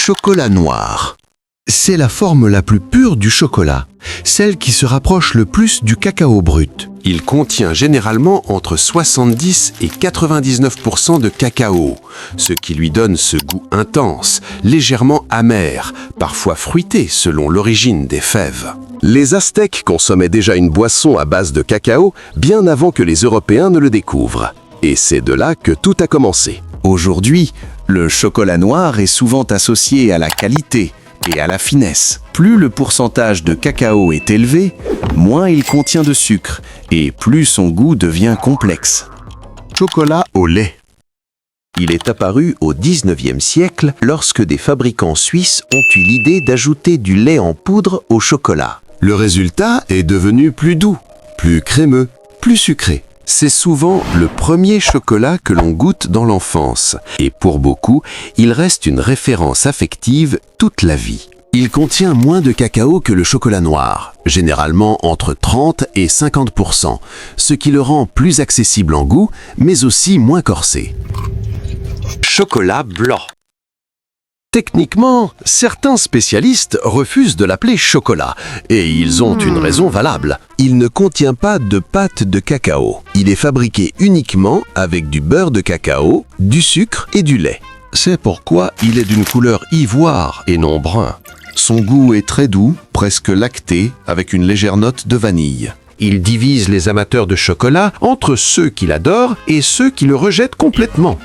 Chocolat noir. C'est la forme la plus pure du chocolat, celle qui se rapproche le plus du cacao brut. Il contient généralement entre 70 et 99% de cacao, ce qui lui donne ce goût intense, légèrement amer, parfois fruité selon l'origine des fèves. Les Aztèques consommaient déjà une boisson à base de cacao bien avant que les Européens ne le découvrent. Et c'est de là que tout a commencé. Aujourd'hui, le chocolat noir est souvent associé à la qualité et à la finesse. Plus le pourcentage de cacao est élevé, moins il contient de sucre et plus son goût devient complexe. Chocolat au lait. Il est apparu au 19e siècle lorsque des fabricants suisses ont eu l'idée d'ajouter du lait en poudre au chocolat. Le résultat est devenu plus doux, plus crémeux, plus sucré. C'est souvent le premier chocolat que l'on goûte dans l'enfance, et pour beaucoup, il reste une référence affective toute la vie. Il contient moins de cacao que le chocolat noir, généralement entre 30 et 50%, ce qui le rend plus accessible en goût, mais aussi moins corsé. Chocolat blanc. Techniquement, certains spécialistes refusent de l'appeler chocolat, et ils ont une raison valable. Il ne contient pas de pâte de cacao. Il est fabriqué uniquement avec du beurre de cacao, du sucre et du lait. C'est pourquoi il est d'une couleur ivoire et non brun. Son goût est très doux, presque lacté, avec une légère note de vanille. Il divise les amateurs de chocolat entre ceux qui l'adorent et ceux qui le rejettent complètement.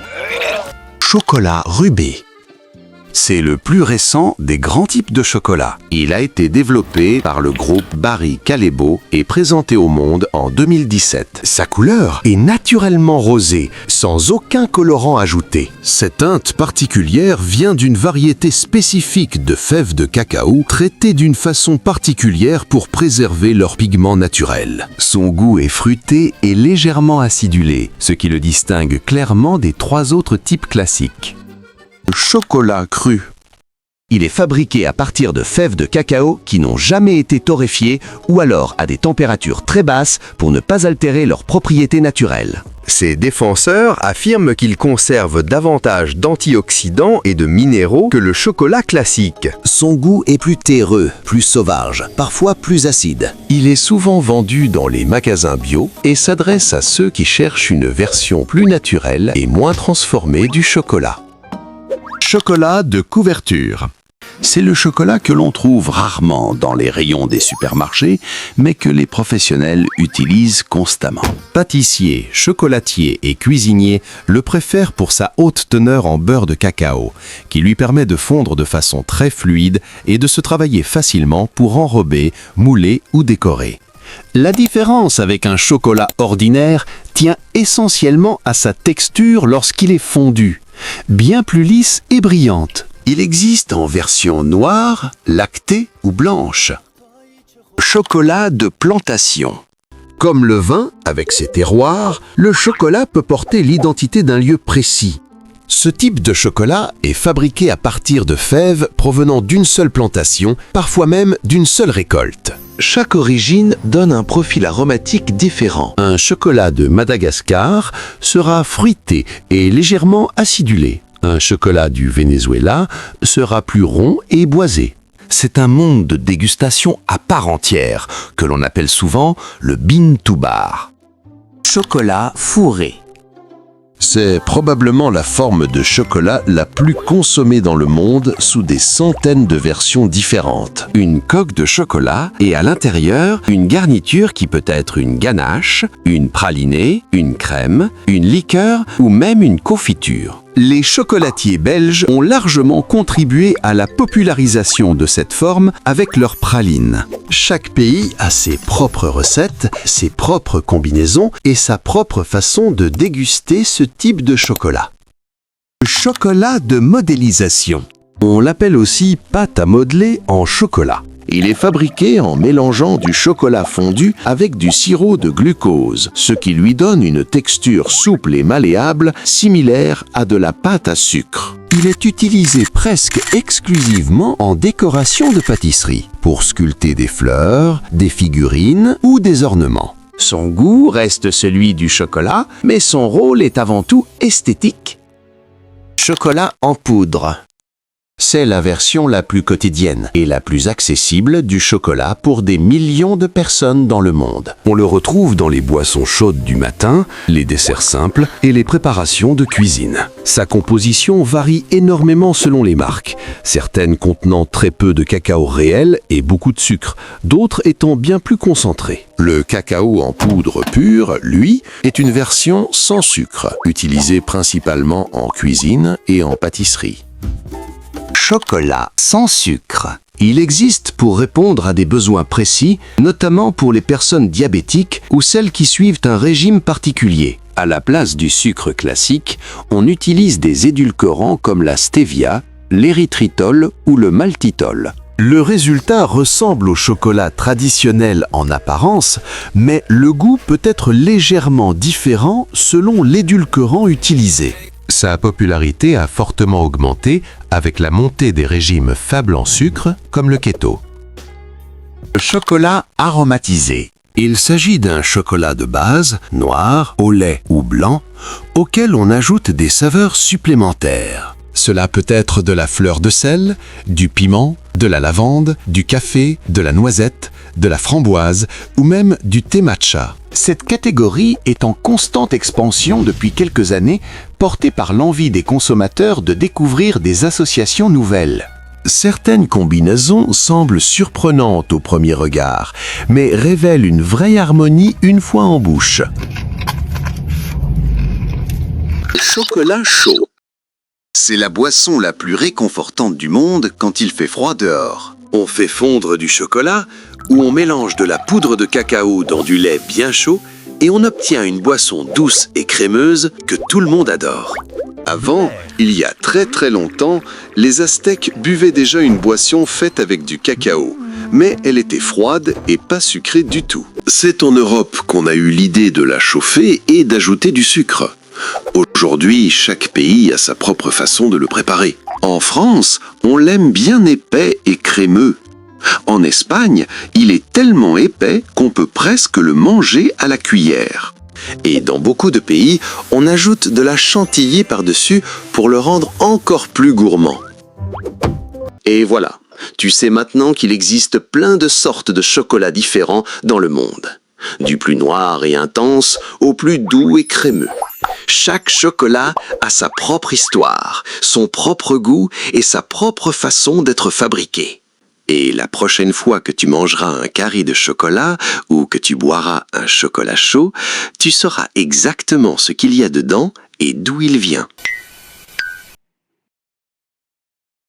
Chocolat rubé. C'est le plus récent des grands types de chocolat. Il a été développé par le groupe Barry Callebaut et présenté au monde en 2017. Sa couleur est naturellement rosée, sans aucun colorant ajouté. Cette teinte particulière vient d'une variété spécifique de fèves de cacao traitées d'une façon particulière pour préserver leur pigment naturel. Son goût est fruité et légèrement acidulé, ce qui le distingue clairement des 3 autres types classiques. Chocolat cru. Il est fabriqué à partir de fèves de cacao qui n'ont jamais été torréfiées ou alors à des températures très basses pour ne pas altérer leurs propriétés naturelles. Ses défenseurs affirment qu'il conserve davantage d'antioxydants et de minéraux que le chocolat classique. Son goût est plus terreux, plus sauvage, parfois plus acide. Il est souvent vendu dans les magasins bio et s'adresse à ceux qui cherchent une version plus naturelle et moins transformée du chocolat. Chocolat de couverture. C'est le chocolat que l'on trouve rarement dans les rayons des supermarchés, mais que les professionnels utilisent constamment. Pâtissiers, chocolatiers et cuisiniers le préfèrent pour sa haute teneur en beurre de cacao, qui lui permet de fondre de façon très fluide et de se travailler facilement pour enrober, mouler ou décorer. La différence avec un chocolat ordinaire tient essentiellement à sa texture lorsqu'il est fondu, bien plus lisse et brillante. Il existe en version noire, lactée ou blanche. Chocolat de plantation. Comme le vin, avec ses terroirs, le chocolat peut porter l'identité d'un lieu précis. Ce type de chocolat est fabriqué à partir de fèves provenant d'une seule plantation, parfois même d'une seule récolte. Chaque origine donne un profil aromatique différent. Un chocolat de Madagascar sera fruité et légèrement acidulé. Un chocolat du Venezuela sera plus rond et boisé. C'est un monde de dégustation à part entière, que l'on appelle souvent le bean to bar. Chocolat fourré. C'est probablement la forme de chocolat la plus consommée dans le monde sous des centaines de versions différentes. Une coque de chocolat et à l'intérieur, une garniture qui peut être une ganache, une pralinée, une crème, une liqueur ou même une confiture. Les chocolatiers belges ont largement contribué à la popularisation de cette forme avec leurs pralines. Chaque pays a ses propres recettes, ses propres combinaisons et sa propre façon de déguster ce type de chocolat. Le chocolat de modélisation. On l'appelle aussi pâte à modeler en chocolat. Il est fabriqué en mélangeant du chocolat fondu avec du sirop de glucose, ce qui lui donne une texture souple et malléable, similaire à de la pâte à sucre. Il est utilisé presque exclusivement en décoration de pâtisserie, pour sculpter des fleurs, des figurines ou des ornements. Son goût reste celui du chocolat, mais son rôle est avant tout esthétique. Chocolat en poudre. C'est la version la plus quotidienne et la plus accessible du chocolat pour des millions de personnes dans le monde. On le retrouve dans les boissons chaudes du matin, les desserts simples et les préparations de cuisine. Sa composition varie énormément selon les marques, certaines contenant très peu de cacao réel et beaucoup de sucre, d'autres étant bien plus concentrées. Le cacao en poudre pure, lui, est une version sans sucre, utilisée principalement en cuisine et en pâtisserie. Chocolat sans sucre. Il existe pour répondre à des besoins précis, notamment pour les personnes diabétiques ou celles qui suivent un régime particulier. À la place du sucre classique, on utilise des édulcorants comme la stevia, l'érythritol ou le maltitol. Le résultat ressemble au chocolat traditionnel en apparence, mais le goût peut être légèrement différent selon l'édulcorant utilisé. Sa popularité a fortement augmenté avec la montée des régimes faibles en sucre comme le keto. Le chocolat aromatisé. Il s'agit d'un chocolat de base, noir, au lait ou blanc, auquel on ajoute des saveurs supplémentaires. Cela peut être de la fleur de sel, du piment, de la lavande, du café, de la noisette, de la framboise ou même du thé matcha. Cette catégorie est en constante expansion depuis quelques années, portée par l'envie des consommateurs de découvrir des associations nouvelles. Certaines combinaisons semblent surprenantes au premier regard, mais révèlent une vraie harmonie une fois en bouche. Chocolat chaud. C'est la boisson la plus réconfortante du monde quand il fait froid dehors. On fait fondre du chocolat ou on mélange de la poudre de cacao dans du lait bien chaud et on obtient une boisson douce et crémeuse que tout le monde adore. Avant, il y a très longtemps, les Aztèques buvaient déjà une boisson faite avec du cacao, mais elle était froide et pas sucrée du tout. C'est en Europe qu'on a eu l'idée de la chauffer et d'ajouter du sucre. Aujourd'hui, chaque pays a sa propre façon de le préparer. En France, on l'aime bien épais et crémeux. En Espagne, il est tellement épais qu'on peut presque le manger à la cuillère. Et dans beaucoup de pays, on ajoute de la chantilly par-dessus pour le rendre encore plus gourmand. Et voilà, tu sais maintenant qu'il existe plein de sortes de chocolats différents dans le monde. Du plus noir et intense au plus doux et crémeux. Chaque chocolat a sa propre histoire, son propre goût et sa propre façon d'être fabriqué. Et la prochaine fois que tu mangeras un carré de chocolat ou que tu boiras un chocolat chaud, tu sauras exactement ce qu'il y a dedans et d'où il vient.